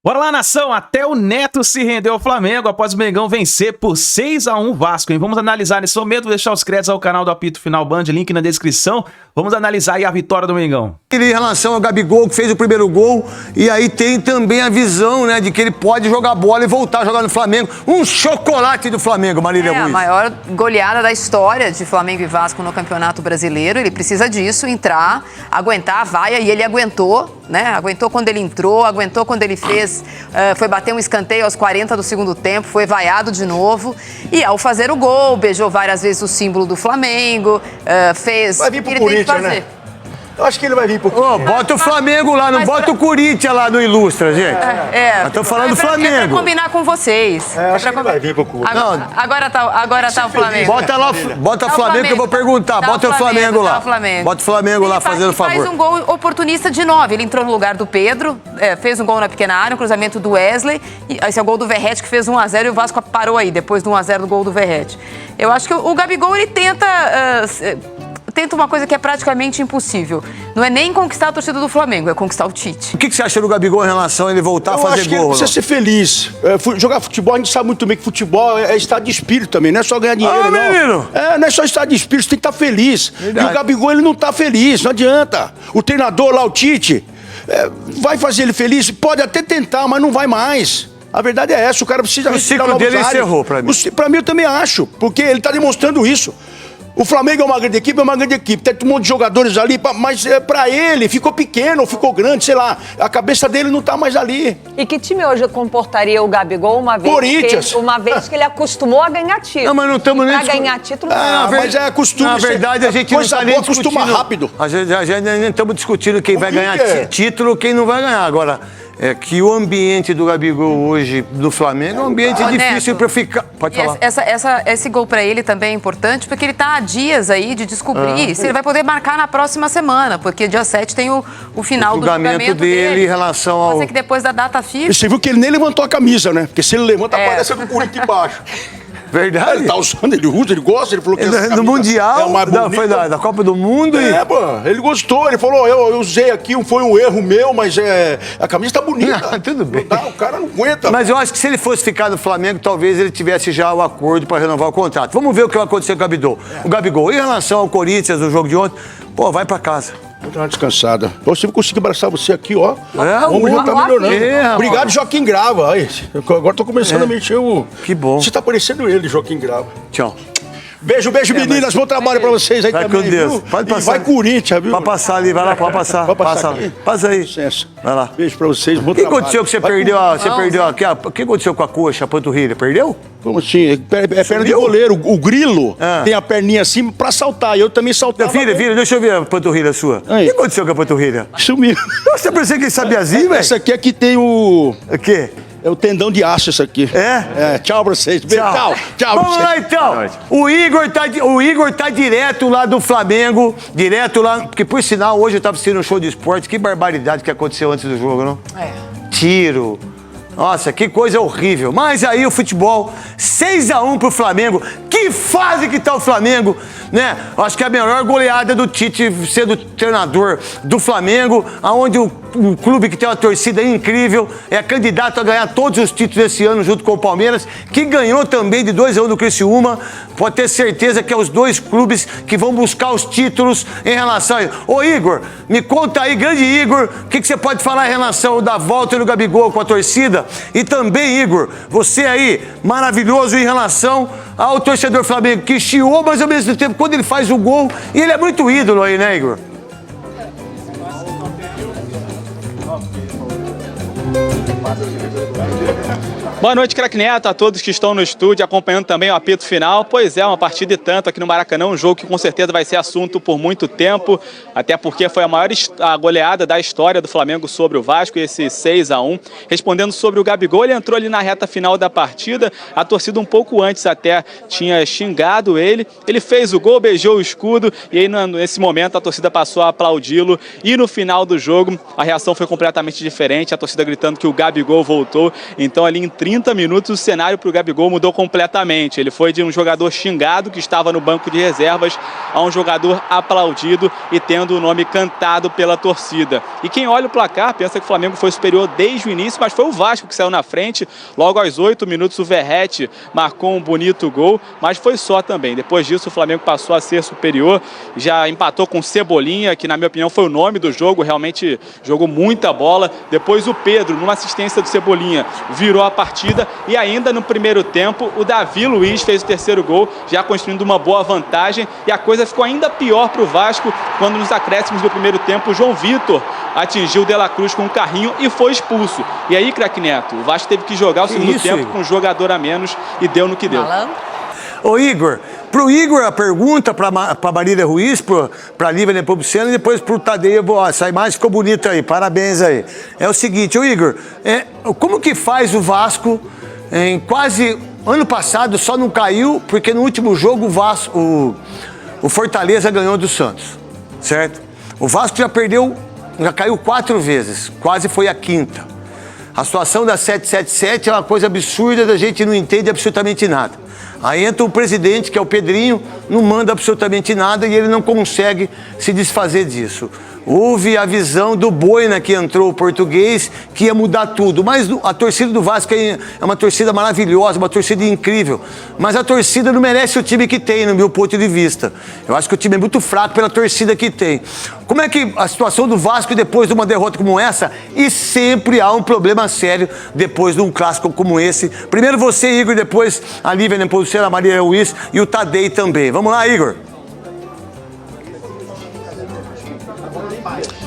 Bora lá, nação! Até o Neto se rendeu ao Flamengo após o Mengão vencer por 6-1 Vasco, hein? Vamos analisar nesse momento, vou deixar os créditos ao canal do Apito Final Band, link na descrição. Vamos analisar aí a vitória do Mengão. Em relação ao Gabigol, que fez o primeiro gol, e aí tem também a visão, né, de que ele pode jogar bola e voltar a jogar no Flamengo. Um chocolate do Flamengo, Marília Ruiz. A maior goleada da história de Flamengo e Vasco no Campeonato Brasileiro. Ele precisa disso, entrar, aguentar a vaia, e ele aguentou, né? Aguentou quando ele entrou, aguentou quando ele fez, foi bater um escanteio aos 40 do segundo tempo, foi vaiado de novo. E ao fazer o gol, beijou várias vezes o símbolo do Flamengo, fez o que ele tem que fazer. Eu acho que ele vai vir pro Corinthians. Bota o Flamengo lá, não bota o Corinthians lá no Ilustra, gente. Nós estamos falando do Flamengo. É pra combinar com vocês. Acho que ele vai vir pro Corinthians. Agora tá o Flamengo. Bota lá, bota o Flamengo que eu vou perguntar. Bota o Flamengo lá. Bota o Flamengo lá fazendo favor. Ele faz um gol oportunista de 9. Ele entrou no lugar do Pedro, fez um gol na pequena área, um cruzamento do Wesley. Esse é o gol do Verratti, que fez 1-0 e o Vasco parou aí, depois do 1-0 do gol do Verratti. Eu acho que o Gabigol, ele tenta uma coisa que é praticamente impossível. Não é nem conquistar a torcida do Flamengo, é conquistar o Tite. O que você acha do Gabigol em relação a ele voltar a fazer gol? Eu acho que ele precisa ser feliz. Jogar futebol, a gente sabe muito bem que futebol é estado de espírito também, não é só ganhar dinheiro, não. Menino. Não é só estado de espírito, você tem que estar feliz. Verdade. E o Gabigol, ele não está feliz, não adianta. O treinador lá, o Tite, vai fazer ele feliz? Pode até tentar, mas não vai mais. A verdade é essa, o cara precisa... O ciclo dele encerrou pra mim. Pra mim, eu também acho, porque ele está demonstrando isso. O Flamengo é uma grande equipe, tem um monte de jogadores ali, mas pra ele ficou pequeno, ficou grande, sei lá, a cabeça dele não tá mais ali. E que time hoje comportaria o Gabigol uma vez que ele acostumou a ganhar título? Não, mas não estamos nem... Pra ganhar título... mas é costume. Na verdade, a gente não está nem discutindo... acostuma rápido. A gente nem estamos discutindo quem vai ganhar título e quem não vai ganhar. Agora, é que o ambiente do Gabigol hoje do Flamengo é um ambiente difícil para ficar... Pode falar. Esse gol para ele também é importante, porque ele está há dias aí de descobrir se ele vai poder marcar na próxima semana, porque dia 7 tem o final do julgamento dele em relação ao... Pode ser que depois da data FIFA... Você viu que ele nem levantou a camisa, né? Porque se ele levanta, aparece o Corinthians embaixo. Verdade. Ele tá usando, ele usa, ele gosta, ele falou que no Mundial, foi da Copa do Mundo ele gostou, ele falou, eu usei aqui, foi um erro meu, mas a camisa tá bonita. Tudo bem. O cara não aguenta. Mas eu acho que se ele fosse ficar no Flamengo, talvez ele tivesse já o acordo para renovar o contrato. Vamos ver o que vai acontecer com o Gabigol. Em relação ao Corinthians, no jogo de ontem, vai pra casa. Vou dar uma descansada. Eu consegui abraçar você aqui, ó. O ombro já tá melhorando. Obrigado, Joaquim Grava. Agora tô começando a mexer o... Que bom. Você tá parecendo ele, Joaquim Grava. Tchau. Beijo, meninas. Bom trabalho pra vocês aí também, com Deus. Viu? Pode passar. Vai Corinthians, viu? Pode passar ali, vai lá, pode passar. Passa aí. Licença. Vai lá. Beijo pra vocês, bom trabalho. O que aconteceu que você perdeu? O que aconteceu com a coxa, a panturrilha? Perdeu? Como assim? É perna de goleiro. O Grilo tem a perninha assim pra saltar. E eu também saltava. Vira, deixa eu ver a panturrilha sua. O que aconteceu com a panturrilha? Sumiu. Você pensou que ele sabia assim, velho? Essa aqui é que tem o... O quê? É o tendão de aço isso aqui. Tchau pra vocês. Tchau. Vamos lá, então. O Igor tá direto lá do Flamengo. Direto lá. Porque, por sinal, hoje eu tava assistindo um show de esporte. Que barbaridade que aconteceu antes do jogo, não? Tiro. Nossa, que coisa horrível. Mas aí o futebol, 6-1 pro Flamengo. Que fase que tá o Flamengo, né? Acho que é a melhor goleada do Tite sendo treinador do Flamengo, aonde o clube que tem uma torcida incrível, é candidato a ganhar todos os títulos esse ano junto com o Palmeiras, que ganhou também de 2-1 do Criciúma. Pode ter certeza que é os dois clubes que vão buscar os títulos em relação a... Ô Igor, me conta aí, grande Igor, o que você pode falar em relação da volta do Gabigol com a torcida? E também, Igor, você aí, maravilhoso em relação ao torcedor Flamengo, que chiou, mas ao mesmo tempo, quando ele faz o gol, e ele é muito ídolo aí, né, Igor? Boa noite, craque Neto, a todos que estão no estúdio acompanhando também o apito final. Pois é, uma partida e tanto aqui no Maracanã, um jogo que com certeza vai ser assunto por muito tempo, até porque foi a maior goleada da história do Flamengo sobre o Vasco, esse 6-1. Respondendo sobre o Gabigol, ele entrou ali na reta final da partida, a torcida um pouco antes até tinha xingado ele fez o gol, beijou o escudo, e aí nesse momento a torcida passou a aplaudi-lo, e no final do jogo a reação foi completamente diferente, a torcida gritou gritando que o Gabigol voltou. Então ali em 30 minutos o cenário para o Gabigol mudou completamente. Ele foi de um jogador xingado que estava no banco de reservas a um jogador aplaudido e tendo o nome cantado pela torcida. E quem olha o placar pensa que o Flamengo foi superior desde o início, mas foi o Vasco que saiu na frente. Logo aos 8 minutos o Verratti marcou um bonito gol, mas foi só também. Depois disso o Flamengo passou a ser superior, já empatou com Cebolinha, que na minha opinião foi o nome do jogo, realmente jogou muita bola. Depois o Pedro, numa assistência do Cebolinha, virou a partida e ainda no primeiro tempo o Davi Luiz fez o terceiro gol, já construindo uma boa vantagem, e a coisa ficou ainda pior para o Vasco quando nos acréscimos do primeiro tempo o João Vitor atingiu o De La Cruz com um carrinho e foi expulso. E aí, craque Neto, o Vasco teve que jogar o segundo tempo com um jogador a menos e deu no que deu. Ô Igor, pro Igor a pergunta, pra Marília Ruiz, pra Lívia Nepomuceno e depois pro Tadeu. Essa imagem ficou bonita aí, parabéns aí. É o seguinte, ô Igor, como que faz o Vasco em quase... Ano passado só não caiu porque no último jogo o Fortaleza ganhou do Santos, certo? O Vasco já caiu 4 vezes, quase foi a 5ª. A situação da 777 é uma coisa absurda, a gente não entende absolutamente nada. Aí entra o presidente, que é o Pedrinho, não manda absolutamente nada e ele não consegue se desfazer disso. Houve a visão do Boina, que entrou o português, que ia mudar tudo. Mas a torcida do Vasco é uma torcida maravilhosa, uma torcida incrível. Mas a torcida não merece o time que tem, no meu ponto de vista. Eu acho que o time é muito fraco pela torcida que tem. Como é que a situação do Vasco depois de uma derrota como essa? E sempre há um problema sério depois de um clássico como esse. Primeiro você, Igor, depois a Lívia Nepomuceno, a Maria Ruiz e o Tadei também. Vamos lá, Igor.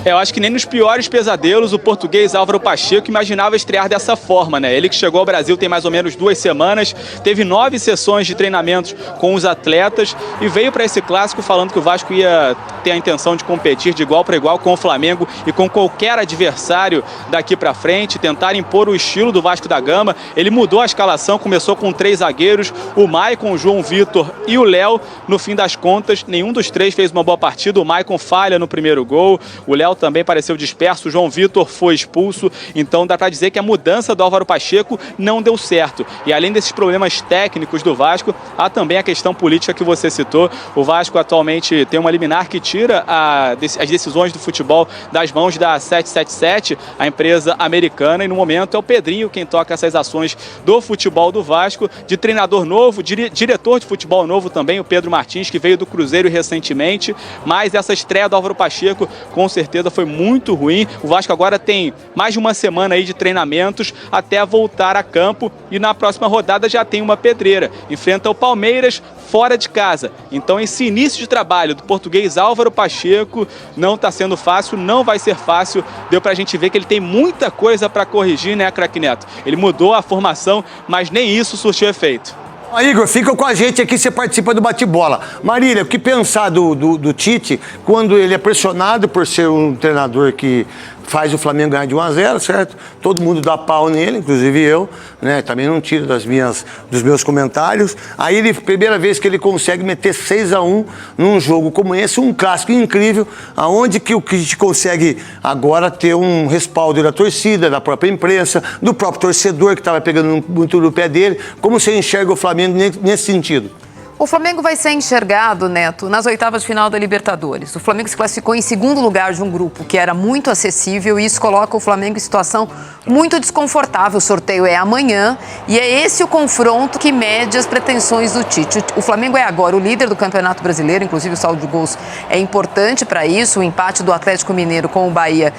Eu acho que nem nos piores pesadelos o português Álvaro Pacheco imaginava estrear dessa forma, né? Ele que chegou ao Brasil tem mais ou menos 2 semanas, teve 9 sessões de treinamentos com os atletas e veio para esse clássico falando que o Vasco ia ter a intenção de competir de igual para igual com o Flamengo e com qualquer adversário daqui para frente, tentar impor o estilo do Vasco da Gama. Ele mudou a escalação, começou com 3 zagueiros, o Maicon, o João Vitor e o Léo. No fim das contas, nenhum dos 3 fez uma boa partida. O Maicon falha no primeiro gol, o Léo também pareceu disperso, o João Vitor foi expulso, então dá para dizer que a mudança do Álvaro Pacheco não deu certo. E além desses problemas técnicos do Vasco, há também a questão política que você citou. O Vasco atualmente tem uma liminar que tira as decisões do futebol das mãos da 777, a empresa americana, e no momento é o Pedrinho quem toca essas ações do futebol do Vasco, de treinador novo, diretor de futebol novo também, o Pedro Martins, que veio do Cruzeiro recentemente, mas essa estreia do Álvaro Pacheco com certeza foi muito ruim. O Vasco agora tem mais de uma semana aí de treinamentos até voltar a campo e na próxima rodada já tem uma pedreira. Enfrenta o Palmeiras fora de casa. Então esse início de trabalho do português Álvaro Pacheco não está sendo fácil, não vai ser fácil. Deu pra gente ver que ele tem muita coisa para corrigir, né, craque Neto? Ele mudou a formação, mas nem isso surtiu efeito. Igor, fica com a gente aqui, você participa do bate-bola. Marília, o que pensar do Tite quando ele é pressionado por ser um treinador que faz o Flamengo ganhar de 1-0, certo? Todo mundo dá pau nele, inclusive eu, né? Também não tiro dos meus comentários. Aí ele, primeira vez que ele consegue meter 6-1 num jogo como esse, um clássico incrível, aonde que o Tite consegue agora ter um respaldo da torcida, da própria imprensa, do próprio torcedor que estava pegando muito no pé dele. Como você enxerga o Flamengo nesse sentido? O Flamengo vai ser enxergado, Neto, nas oitavas de final da Libertadores. O Flamengo se classificou em segundo lugar de um grupo que era muito acessível e isso coloca o Flamengo em situação muito desconfortável. O sorteio é amanhã e é esse o confronto que mede as pretensões do Tite. O Flamengo é agora o líder do Campeonato Brasileiro, inclusive o saldo de gols é importante para isso. O empate do Atlético Mineiro com o Bahia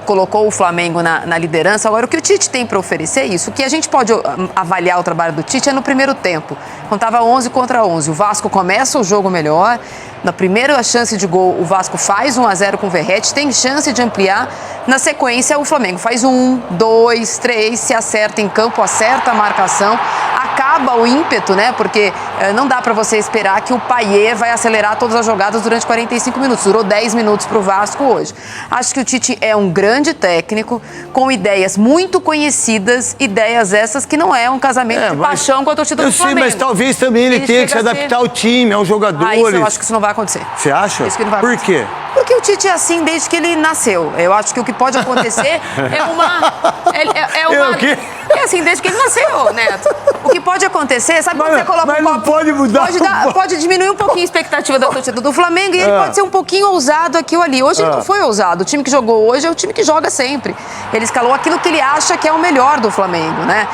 colocou o Flamengo na liderança. Agora, o que o Tite tem para oferecer é isso. O que a gente pode avaliar o trabalho do Tite é no primeiro tempo, quando estava 11 contra 11. O Vasco começa o jogo melhor. Na primeira chance de gol, o Vasco faz 1-0 com o Verratti, tem chance de ampliar. Na sequência, o Flamengo faz 1, 2, 3, se acerta em campo, acerta a marcação, acaba o ímpeto, né? Porque não dá para você esperar que o Payet vai acelerar todas as jogadas durante 45 minutos. Durou 10 minutos para o Vasco hoje. Acho que o Tite é um grande técnico, com ideias muito conhecidas, ideias essas que não é um casamento de paixão com a torcida do Flamengo. Eu sei, mas talvez também ele tenha que se adaptar ao time, aos jogadores. Isso eu acho que isso não vai acontecer. Você acha? Isso que não vai Por quê? Porque o Tite é assim desde que ele nasceu. Eu acho que o que pode acontecer é uma... O quê? É assim, desde que ele nasceu, Neto. O que pode acontecer, sabe quando você coloca mas um não copo... pode mudar. Pode diminuir um pouquinho a expectativa da torcida do Flamengo e ele pode ser um pouquinho ousado aqui ou ali. Hoje ele não foi ousado. O time que jogou hoje é o time que joga sempre. Ele escalou aquilo que ele acha que é o melhor do Flamengo, né?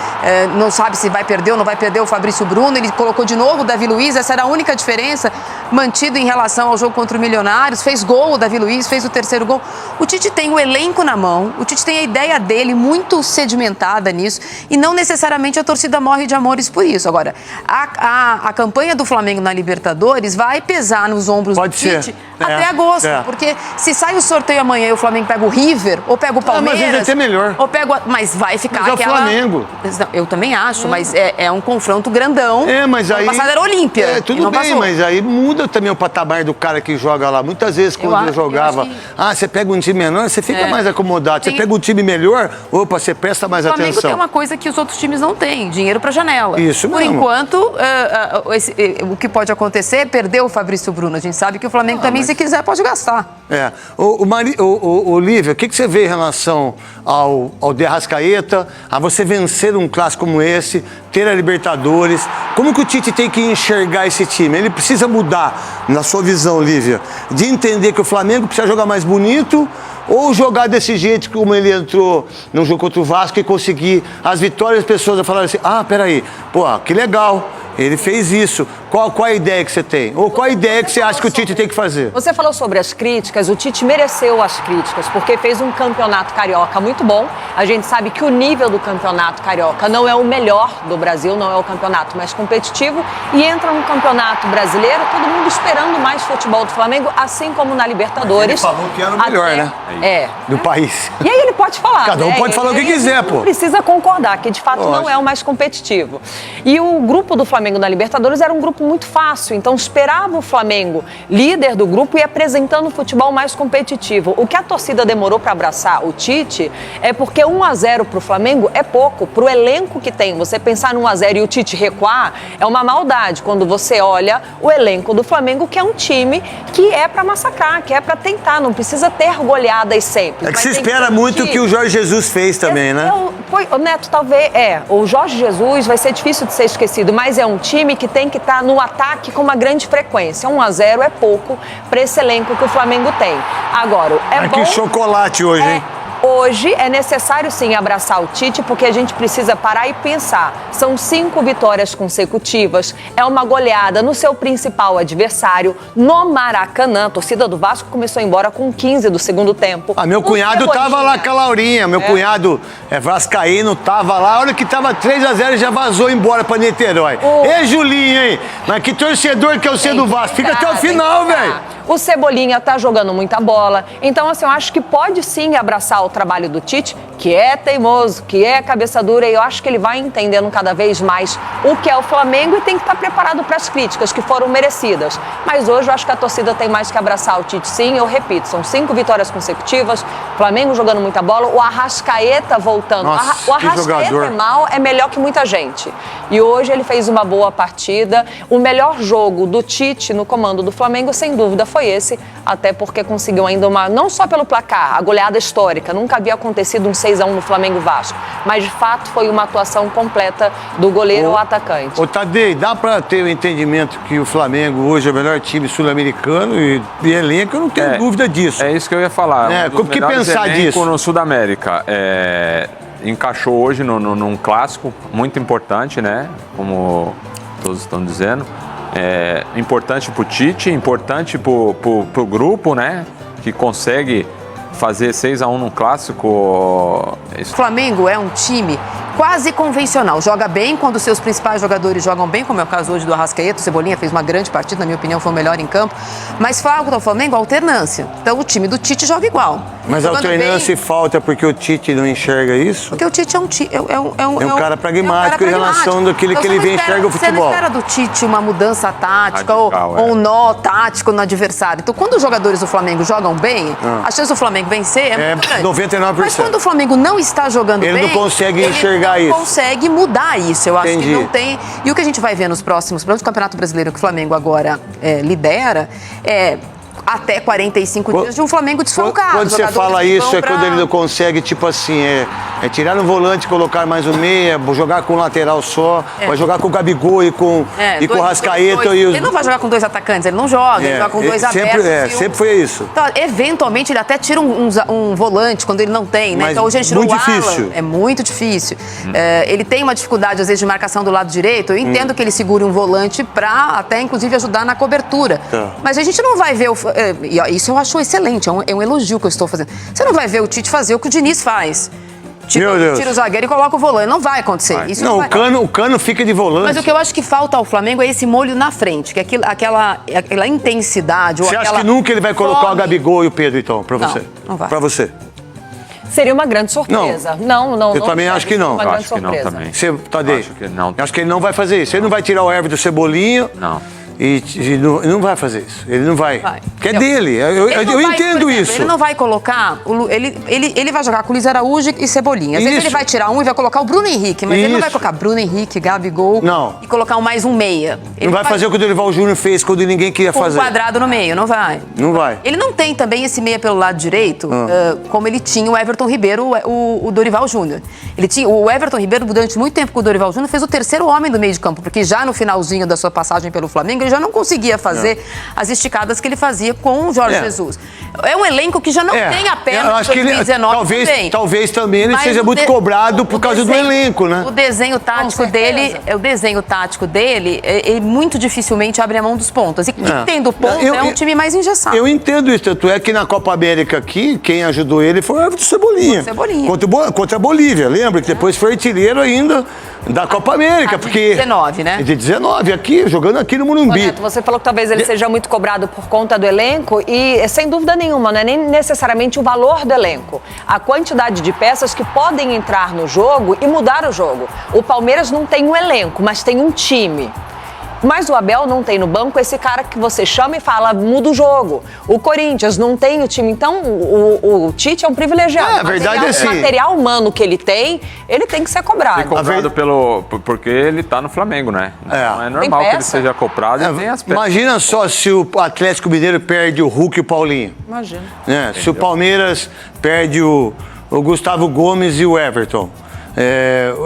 Não sabe se vai perder ou não vai perder o Fabrício Bruno. Ele colocou de novo o Davi Luiz. Essa era a única diferença mantido em relação ao jogo contra o Milionários. Fez gol o Davi Luiz, fez o terceiro gol. O Tite tem o elenco na mão. O Tite tem a ideia dele muito sedimentada nisso. E não necessariamente a torcida morre de amores por isso. Agora, a campanha do Flamengo na Libertadores vai pesar nos ombros do Tite até agosto. Porque se sai o sorteio amanhã e o Flamengo pega o River, ou pega o Palmeiras... mas vai ter melhor. Mas vai ficar mas aquela... é o Flamengo. Eu também acho, mas é um confronto grandão. Mas aí... O passado era Olímpia. Tudo bem, mas aí muda também o patamar do cara que joga lá. Muitas vezes, quando eu jogava... você pega um time menor, você fica mais acomodado. Você pega um time melhor, você presta mais atenção. O Flamengo tem uma coisa que os outros times não têm, dinheiro pra janela. Isso mesmo. Por enquanto, o que pode acontecer é perder o Fabrício Bruno. A gente sabe que o Flamengo também, se quiser, pode gastar. Olívia, o que você vê em relação ao De Arrascaeta, a você vencer um clássico como esse, ter a Libertadores? Como que o Tite tem que enxergar esse time? Ele precisa mudar, na sua visão, Lívia, de entender que o Flamengo precisa jogar mais bonito ou jogar desse jeito como ele entrou no jogo contra o Vasco e conseguir as vitórias, as pessoas falaram assim, peraí, que legal, ele fez isso. Qual a ideia que você tem? Ou qual a ideia que você acha que o Tite tem que fazer? Você falou sobre as críticas, o Tite mereceu as críticas, porque fez um campeonato carioca muito bom. A gente sabe que o nível do campeonato carioca não é o melhor do Brasil, não é o campeonato mais competitivo, e entra no campeonato brasileiro, todo mundo esperando mais futebol do Flamengo, assim como na Libertadores. Mas ele falou que era o melhor, né? Do país. E aí ele pode falar. Cada um pode falar o que quiser, Não precisa concordar, que de fato não é o mais competitivo. E o grupo do Flamengo na Libertadores era um grupo muito fácil, então esperava o Flamengo, líder do grupo, e apresentando um futebol mais competitivo. O que a torcida demorou para abraçar o Tite é porque 1-0 para o Flamengo é pouco, para o elenco que tem. Você pensar no 1-0 e o Tite recuar é uma maldade quando você olha o elenco do Flamengo, que é um time que é para massacrar, que é para tentar, não precisa ter goleadas sempre. É que se espera muito o que o Jorge Jesus fez também, né? Neto, talvez, o Jorge Jesus vai ser difícil de ser esquecido, mas é um time que tem que estar no ataque com uma grande frequência. 1-0 é pouco para esse elenco que o Flamengo tem. Agora, bom... Que chocolate hoje, hein? Hoje é necessário sim abraçar o Tite, porque a gente precisa parar e pensar. São 5 vitórias consecutivas, é uma goleada no seu principal adversário, no Maracanã. A torcida do Vasco começou a ir embora com 15 do segundo tempo. Meu cunhado tava lá com a Laurinha, meu cunhado vascaíno tava lá, a hora que tava 3-0 já vazou embora pra Niterói. Ei, Julinho, hein? Mas que torcedor que é o seu do Vasco, fica até o final, velho. O Cebolinha tá jogando muita bola. Então, assim, eu acho que pode sim abraçar o trabalho do Tite, que é teimoso, que é cabeça dura, e eu acho que ele vai entendendo cada vez mais o que é o Flamengo e tem que estar preparado para as críticas que foram merecidas. Mas hoje eu acho que a torcida tem mais que abraçar o Tite, sim. Eu repito, são 5 vitórias consecutivas, Flamengo jogando muita bola, o Arrascaeta voltando. Nossa, o Arrascaeta é melhor que muita gente. E hoje ele fez uma boa partida. O melhor jogo do Tite no comando do Flamengo, sem dúvida, foi esse, até porque conseguiu ainda não só pelo placar, a goleada histórica, nunca havia acontecido um 6-1 no Flamengo-Vasco, mas de fato foi uma atuação completa do goleiro ao atacante. Tadei, dá pra ter o entendimento que o Flamengo hoje é o melhor time sul-americano e elenco, eu não tenho dúvida disso. É isso que eu ia falar. O que pensar disso? No Sudamérica, encaixou hoje num clássico muito importante, né? Como todos estão dizendo. Importante pro Tite, importante pro grupo, né? Que consegue fazer 6-1 num clássico. O Flamengo é um time quase convencional. Joga bem quando seus principais jogadores jogam bem, como é o caso hoje do Arrascaeta. O Cebolinha fez uma grande partida, na minha opinião, foi o melhor em campo. Mas falta ao Flamengo alternância. Então o time do Tite joga igual. Mas a alternância falta porque o Tite não enxerga isso? Porque o Tite é um cara pragmático em relação daquilo que ele vê e enxerga o futebol. Você não espera do Tite uma mudança tática Radical, ou um nó tático no adversário. Então, quando os jogadores do Flamengo jogam bem, a chance do Flamengo vencer é muito grande. 99%. Mas quando o Flamengo não está jogando bem... Ele não consegue enxergar isso. Ele não consegue mudar isso. Eu acho Entendi. que não tem... E o que a gente vai ver nos próximos... Pelo Campeonato Brasileiro que o Flamengo agora lidera até 45 dias de um Flamengo desfalcado. Quando você fala isso, é quando ele não consegue, tipo assim, tirar no volante, colocar mais um meia, jogar com um lateral só, vai jogar com o Gabigol e com o Arrascaeta. Ele não vai jogar com 2 atacantes, ele não joga, ele joga com 2 abertos. Sempre foi isso. Então, eventualmente, ele até tira um volante quando ele não tem, né? Mas então, hoje ele tirou muito o Alan. difícil. É muito difícil. Ele tem uma dificuldade, às vezes, de marcação do lado direito. Eu entendo que ele segure um volante para até, inclusive, ajudar na cobertura. Tá. Mas a gente não vai ver... Isso eu acho excelente, é um elogio que eu estou fazendo. Você não vai ver o Tite fazer o que o Diniz faz. Tira o zagueiro e coloca o volante. Não vai acontecer. Isso não vai. O Cano fica de volante. Mas o que eu acho que falta ao Flamengo é esse molho na frente, que é aquela intensidade. Você acha que nunca ele vai colocar o Gabigol e o Pedro, então, pra você? Não vai. Pra você? Seria uma grande surpresa. Não. Eu também acho que não. Uma Eu grande acho que não surpresa. também. Você, Tadei? Acho que não. Acho que ele não vai fazer isso. Ele não vai tirar o Everton Cebolinha. Não. E não vai fazer isso. Ele não vai. Porque é Não. dele. Eu entendo por exemplo, isso. Ele não vai colocar... Ele vai jogar com o Luiz Araújo e Cebolinha. Às vezes ele vai tirar um e vai colocar o Bruno Henrique. Mas ele não vai colocar Bruno Henrique, Gabigol... Não. E colocar mais um meia. Ele Não vai fazer o que o Dorival Júnior fez quando ninguém queria com fazer. um quadrado no meio, não vai. Não vai. Ele não tem também esse meia pelo lado direito, como ele tinha o Everton Ribeiro, o Dorival Júnior. O Everton Ribeiro, durante muito tempo com o Dorival Júnior, fez o terceiro homem do meio de campo, porque já no finalzinho da sua passagem pelo Flamengo, ele já não conseguia fazer as esticadas que ele fazia com o Jorge Jesus. É um elenco que já não tem a perna de 2019 também. Talvez também ele Mas seja muito cobrado por causa do elenco, né? O desenho tático dele, ele muito dificilmente abre a mão dos pontos. E que tem do ponto é um time mais engessado. Eu entendo isso, tanto é que na Copa América aqui, quem ajudou ele foi o Everton Cebolinha. Contra a Bolívia, lembra? Que depois foi artilheiro ainda da Copa América. De 19, né? De 19, aqui, jogando aqui no Morumbi. Neto, você falou que talvez ele seja muito cobrado por conta do elenco e, sem dúvida nenhuma, não é nem necessariamente o valor do elenco. A quantidade de peças que podem entrar no jogo e mudar o jogo. O Palmeiras não tem um elenco, mas tem um time. Mas o Abel não tem no banco esse cara que você chama e fala, muda o jogo. O Corinthians não tem o time. Então, o Tite é um privilegiado. A verdade é assim. O material humano que ele tem que ser cobrado. Ser cobrado porque ele tá no Flamengo, né? Não é normal que ele seja cobrado e tem as peças. Imagina só se o Atlético Mineiro perde o Hulk e o Paulinho. Imagina. Se o Palmeiras perde o Gustavo Gomes e o Everton.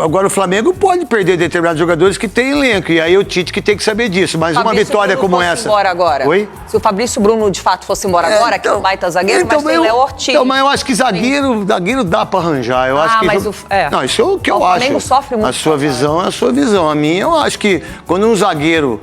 Agora o Flamengo pode perder determinados jogadores que tem elenco, e aí o Tite que tem que saber disso, mas uma vitória como essa... Embora agora. Oi? Se o Fabrício Bruno de fato fosse embora agora, que é um baita zagueiro, mas tem Léo Ortiz. Então, mas eu acho que zagueiro dá pra arranjar. Eu acho que não, isso é o que eu acho. O Flamengo sofre muito. A sua visão é a sua visão. A minha, eu acho que quando um zagueiro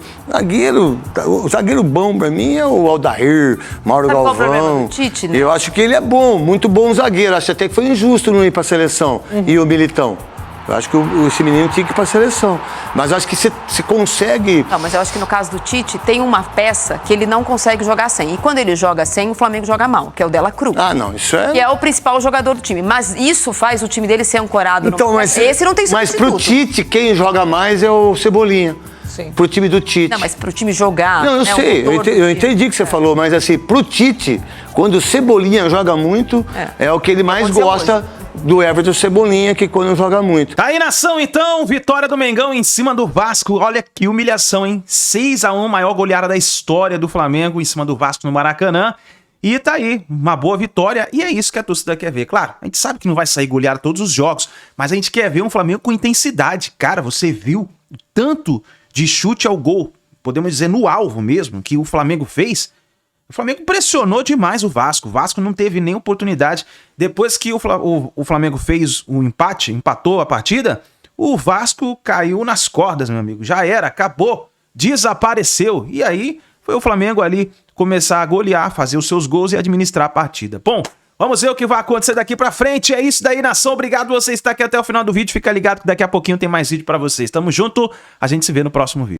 bom pra mim é o Aldair, Mauro Galvão. Qual o problema do Tite, né? Eu acho que ele é bom, muito bom zagueiro. Acho até que foi injusto não ir pra seleção. E o Militão. Eu acho que esse menino tinha que ir para a seleção. Mas acho que você consegue... Não, mas eu acho que no caso do Tite, tem uma peça que ele não consegue jogar sem. E quando ele joga sem, o Flamengo joga mal, que é o Dela Cruz. Não, isso é... Que é o principal jogador do time. Mas isso faz o time dele ser ancorado então, no... Esse não tem substituto. Mas pro Tite, quem joga mais é o Cebolinha. Sim. Pro time do Tite. Não, mas pro time jogar... Não, eu sei, eu entendi o que você falou, mas assim, pro Tite, quando o Cebolinha joga muito, é o que ele mais gosta... do Everton Cebolinha, que quando joga muito. Tá aí, nação, então. Vitória do Mengão em cima do Vasco. Olha que humilhação, hein? 6-1, maior goleada da história do Flamengo em cima do Vasco no Maracanã. E tá aí, uma boa vitória. E é isso que a torcida quer ver. Claro, a gente sabe que não vai sair goleado todos os jogos, mas a gente quer ver um Flamengo com intensidade. Cara, você viu o tanto de chute ao gol, podemos dizer no alvo mesmo, que o Flamengo fez? O Flamengo pressionou demais o Vasco. O Vasco não teve nem oportunidade. Depois que o Flamengo fez o empate, empatou a partida, o Vasco caiu nas cordas, meu amigo. Já era, acabou, desapareceu. E aí foi o Flamengo ali começar a golear, fazer os seus gols e administrar a partida. Bom, Vamos ver o que vai acontecer daqui pra frente. É isso daí, nação. Obrigado por você estar aqui até o final do vídeo. Fica ligado que daqui a pouquinho tem mais vídeo pra vocês. Tamo junto. A gente se vê no próximo vídeo.